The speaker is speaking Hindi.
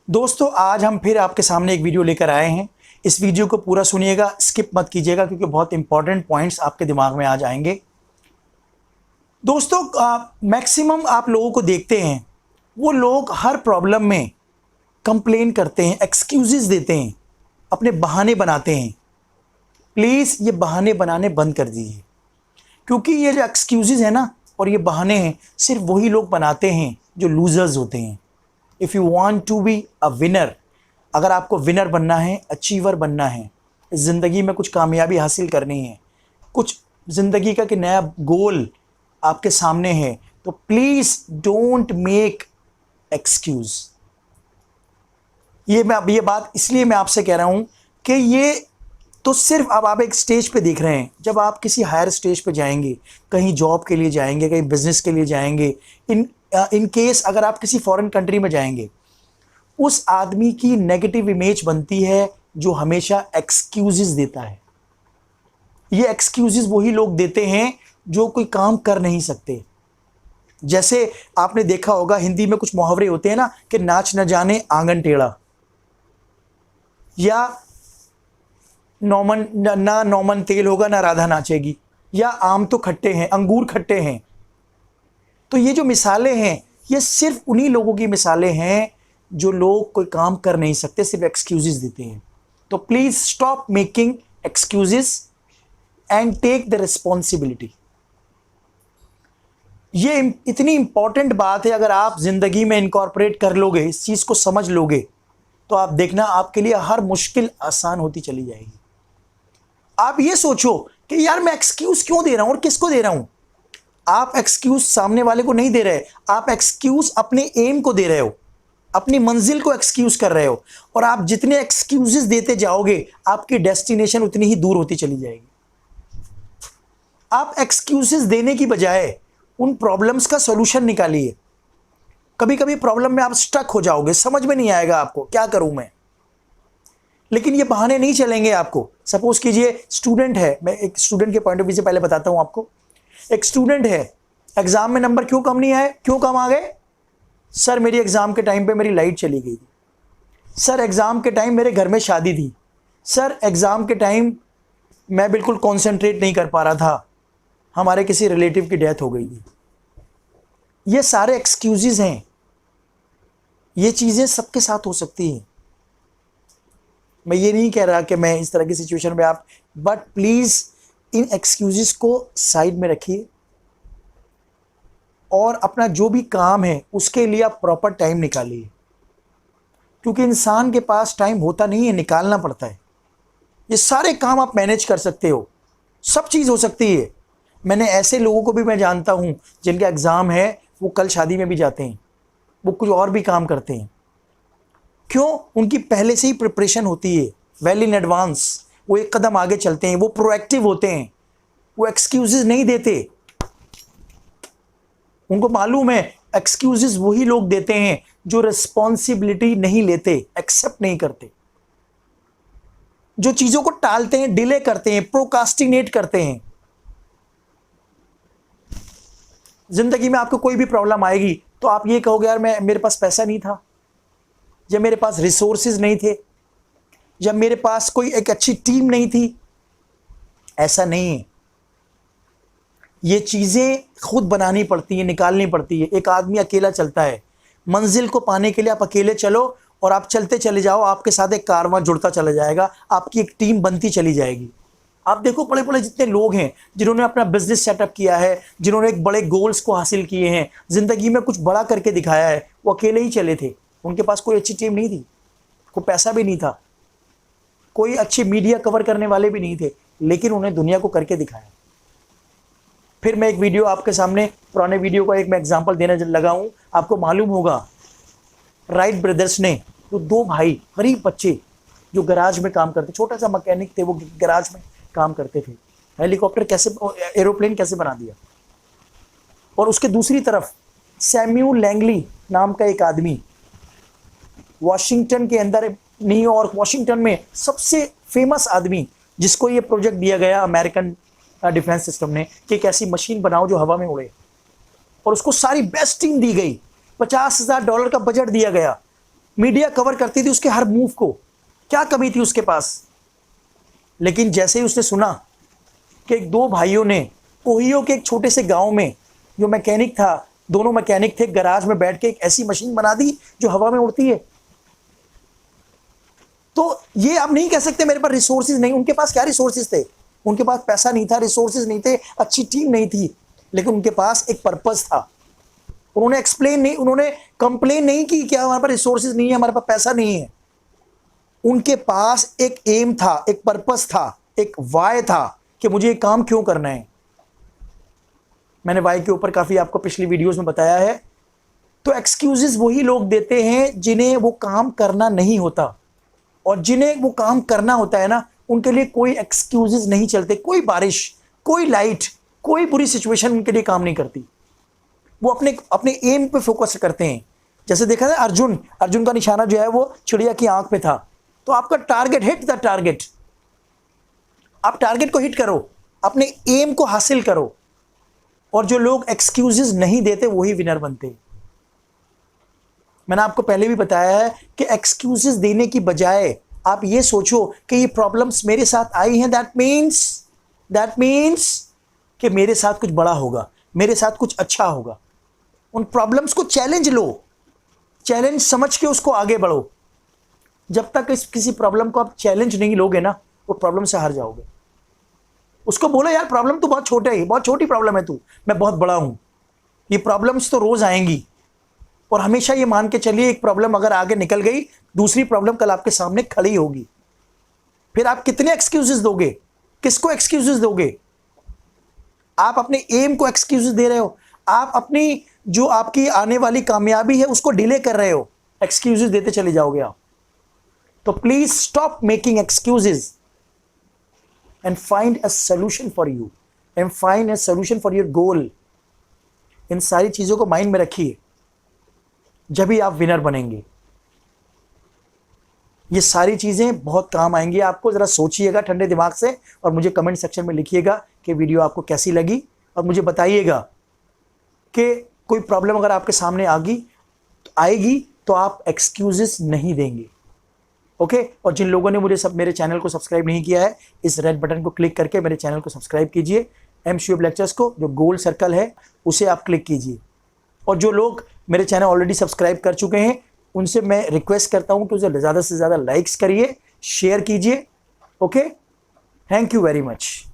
दोस्तों आज हम फिर आपके सामने एक वीडियो लेकर आए हैं। इस वीडियो को पूरा सुनिएगा, स्किप मत कीजिएगा क्योंकि बहुत इंपॉर्टेंट पॉइंट्स आपके दिमाग में आ जाएंगे। दोस्तों मैक्सिमम आप लोगों को देखते हैं, वो लोग हर प्रॉब्लम में कंप्लेन करते हैं, एक्सक्यूजेस देते हैं, अपने बहाने बनाते हैं। प्लीज़ ये बहाने बनाने बंद कर दीजिए, क्योंकि ये जो एक्सक्यूजेस है ना और ये बहाने हैं, सिर्फ वही लोग बनाते हैं जो लूजर्स होते हैं। If you want to be a winner, अगर आपको विनर बनना है, अचीवर बनना है, ज़िंदगी में कुछ कामयाबी हासिल करनी है, कुछ ज़िंदगी का कि नया गोल आपके सामने है, तो प्लीज़ डोंट मेक एक्सक्यूज़। ये बात इसलिए मैं आपसे कह रहा हूँ कि ये तो सिर्फ अब आप एक स्टेज पे देख रहे हैं। जब आप किसी हायर स्टेज पे जाएंगे, कहीं जॉब के लिए जाएंगे, कहीं बिजनेस के लिए जाएंगे, इन केस अगर आप किसी फॉरेन कंट्री में जाएंगे, उस आदमी की नेगेटिव इमेज बनती है जो हमेशा एक्सक्यूजेस देता है। ये एक्सक्यूजेस वही लोग देते हैं जो कोई काम कर नहीं सकते। जैसे आपने देखा होगा हिंदी में कुछ मुहावरे होते हैं ना कि नाच न जाने आंगन टेढ़ा, या नौमन तेल होगा ना राधा नाचेगी, या आम तो खट्टे हैं, अंगूर खट्टे हैं। तो ये जो मिसालें हैं, ये सिर्फ उन्हीं लोगों की मिसालें हैं जो लोग कोई काम कर नहीं सकते, सिर्फ एक्सक्यूजेस देते हैं। तो please stop making excuses and take the responsibility. ये इतनी इंपॉर्टेंट बात है, अगर आप जिंदगी में इनकॉर्पोरेट कर लोगे, इस चीज को समझ लोगे, तो आप देखना आपके लिए हर मुश्किल आसान होती चली जाएगी। आप ये सोचो कि यार मैं एक्सक्यूज क्यों दे रहा हूं और किसको दे रहा हूं। आप एक्सक्यूज सामने वाले को नहीं दे रहे, आप एक्सक्यूज अपने एम को दे रहे हो, अपनी मंजिल को एक्सक्यूज कर रहे हो। और आप जितने एक्सक्यूजेस देते जाओगे, आपकी डेस्टिनेशन उतनी ही दूर होती चली जाएगी। आप एक्सक्यूजेस देने की बजाय उन प्रॉब्लम्स का सॉल्यूशन निकालिए। कभी कभी प्रॉब्लम में आप स्टक हो जाओगे, समझ में नहीं आएगा आपको क्या करूं मैं, लेकिन ये बहाने नहीं चलेंगे आपको। सपोज कीजिए स्टूडेंट है, मैं एक स्टूडेंट के पॉइंट ऑफ व्यू से पहले बताता हूं आपको। एक स्टूडेंट है, एग्जाम में नंबर क्यों कम नहीं आए, क्यों कम आ गए? सर मेरी एग्जाम के टाइम पे मेरी लाइट चली गई थी, सर एग्जाम के टाइम मेरे घर में शादी थी, सर एग्जाम के टाइम मैं बिल्कुल कॉन्सेंट्रेट नहीं कर पा रहा था, हमारे किसी रिलेटिव की डेथ हो गई थी। ये सारे एक्सक्यूजेस हैं। ये चीजें सबके साथ हो सकती हैं। मैं ये नहीं कह रहा कि मैं इस तरह की सिचुएशन में आप, बट प्लीज इन एक्सक्यूजेस को साइड में रखिए और अपना जो भी काम है उसके लिए आप प्रॉपर टाइम निकालिए, क्योंकि इंसान के पास टाइम होता नहीं है, निकालना पड़ता है। ये सारे काम आप मैनेज कर सकते हो, सब चीज़ हो सकती है। मैंने ऐसे लोगों को भी मैं जानता हूं जिनका एग्ज़ाम है, वो कल शादी में भी जाते हैं, वो कुछ और भी काम करते हैं। क्यों? उनकी पहले से ही प्रिपरेशन होती है, वेल इन एडवांस। वो एक कदम आगे चलते हैं, वो प्रोएक्टिव होते हैं, वो एक्सक्यूजेस नहीं देते। उनको मालूम है एक्सक्यूजेस वही लोग देते हैं जो रिस्पॉन्सिबिलिटी नहीं लेते, एक्सेप्ट नहीं करते, जो चीजों को टालते हैं, डिले करते हैं, प्रोकास्टिनेट करते हैं। जिंदगी में आपको कोई भी प्रॉब्लम आएगी तो आप ये कहोगे यार मेरे पास पैसा नहीं था, या मेरे पास रिसोर्सेज नहीं थे, या मेरे पास कोई एक अच्छी टीम नहीं थी। ऐसा नहीं है। ये चीजें खुद बनानी पड़ती है, निकालनी पड़ती है। एक आदमी अकेला चलता है, मंजिल को पाने के लिए आप अकेले चलो और आप चलते चले जाओ, आपके साथ एक कारवां जुड़ता चला जाएगा, आपकी एक टीम बनती चली जाएगी। आप देखो बड़े बड़े जितने लोग हैं जिन्होंने अपना बिजनेस सेटअप किया है, जिन्होंने एक बड़े गोल्स को हासिल किए हैं, जिंदगी में कुछ बड़ा करके दिखाया है, वो अकेले ही चले थे। उनके पास कोई अच्छी टीम नहीं थी, कोई पैसा भी नहीं था, कोई अच्छी मीडिया कवर करने वाले भी नहीं थे, लेकिन उन्हें दुनिया को करके दिखाया। फिर मैं एक वीडियो आपके सामने, पुराने वीडियो का एक मैं एग्जांपल देने लगा हूं। आपको मालूम होगा राइट ब्रदर्स ने, तो दो भाई गरीब बच्चे जो गराज में काम करते, छोटा सा मैकेनिक थे, वो गराज में काम करते थे, हेलीकॉप्टर कैसे, एरोप्लेन कैसे बना दिया। और उसके दूसरी तरफ सैम्यूल लैंगली नाम का एक आदमी, वॉशिंगटन के अंदर, न्यूयॉर्क वॉशिंगटन में सबसे फेमस आदमी, जिसको ये प्रोजेक्ट दिया गया अमेरिकन डिफेंस सिस्टम ने कि एक ऐसी मशीन बनाओ जो हवा में उड़े, और उसको सारी बेस्ट टीम दी गई, $50,000 का बजट दिया गया। मीडिया कवर करती थी उसके हर मूव को, क्या कमी थी उसके पास। लेकिन जैसे ही उसने सुना कि एक दो भाइयों ने ओहियो के एक छोटे से गांव में, जो मैकेनिक था, दोनों मैकेनिक थे, गैराज में बैठ के एक ऐसी मशीन बना दी जो हवा में उड़ती है। तो ये आप नहीं कह सकते मेरे पास रिसोर्सेज नहीं। उनके पास क्या रिसोर्सेज थे? उनके पास पैसा नहीं था, रिसोर्सेज नहीं थे, अच्छी टीम नहीं थी, लेकिन उनके पास एक पर्पस था। उन्होंने एक्सप्लेन नहीं, उन्होंने कंप्लेन नहीं की कि हमारे पास रिसोर्सेज नहीं है, हमारे पास पैसा नहीं है। उनके पास एक एम था, एक पर्पस था, एक वाय था कि मुझे ये काम क्यों करना है। मैंने वाई के ऊपर काफी आपको पिछली वीडियोस में बताया है। तो एक्सक्यूजेस वही लोग देते हैं जिन्हें वो काम करना नहीं होता, और जिन्हें वो काम करना होता है ना, उनके लिए कोई एक्सक्यूजेस नहीं चलते। कोई बारिश, कोई लाइट, कोई बुरी सिचुएशन उनके लिए काम नहीं करती। वो अपने अपने एम पे फोकस करते हैं। जैसे देखा था अर्जुन का निशाना जो है वो चिड़िया की आंख पे था। तो आपका टारगेट, हिट द टारगेट। आप टारगेट को हिट करो, अपने एम को हासिल करो। और जो लोग एक्सक्यूजेस नहीं देते वही विनर बनते हैं। मैंने आपको पहले भी बताया है कि एक्सक्यूजेस देने की बजाय आप ये सोचो कि ये प्रॉब्लम्स मेरे साथ आई हैं, दैट मीन्स कि मेरे साथ कुछ बड़ा होगा, मेरे साथ कुछ अच्छा होगा। उन प्रॉब्लम्स को चैलेंज लो, चैलेंज समझ के उसको आगे बढ़ो। जब तक किसी प्रॉब्लम को आप चैलेंज नहीं लोगे ना, वो प्रॉब्लम से हार जाओगे। उसको बोलो यार प्रॉब्लम तो बहुत छोटा है, बहुत छोटी प्रॉब्लम है तू, मैं बहुत बड़ा हूं। ये प्रॉब्लम्स तो रोज आएंगी, और हमेशा ये मान के चलिए एक प्रॉब्लम अगर आगे निकल गई, दूसरी प्रॉब्लम कल आपके सामने खड़ी होगी। फिर आप कितने एक्सक्यूजेस दोगे? किसको एक्सक्यूजेस दोगे? आप अपने एम को एक्सक्यूजेस दे रहे हो, आप अपनी जो आपकी आने वाली कामयाबी है उसको डिले कर रहे हो, एक्सक्यूजेस देते चले जाओगे आप। तो please stop making excuses and find a solution for you and find a solution for your goal। इन सारी चीजों को माइंड में रखिए, जब ही आप विनर बनेंगे। ये सारी चीजें बहुत काम आएंगी आपको। जरा सोचिएगा ठंडे दिमाग से, और मुझे कमेंट सेक्शन में लिखिएगा कि वीडियो आपको कैसी लगी, और मुझे बताइएगा कि कोई प्रॉब्लम अगर आपके सामने आएगी तो आप एक्सक्यूजेस नहीं देंगे। ओके और जिन लोगों ने मेरे चैनल को सब्सक्राइब नहीं किया है, इस रेड बटन को क्लिक करके मेरे चैनल को सब्सक्राइब कीजिए। एम श्योब लेक्चर्स को जो गोल सर्कल है उसे आप क्लिक कीजिए। और जो लोग मेरे चैनल ऑलरेडी सब्सक्राइब कर चुके हैं, उनसे मैं रिक्वेस्ट करता हूं कि उसे ज़्यादा से ज़्यादा लाइक्स करिए, शेयर कीजिए। Okay, thank you very much.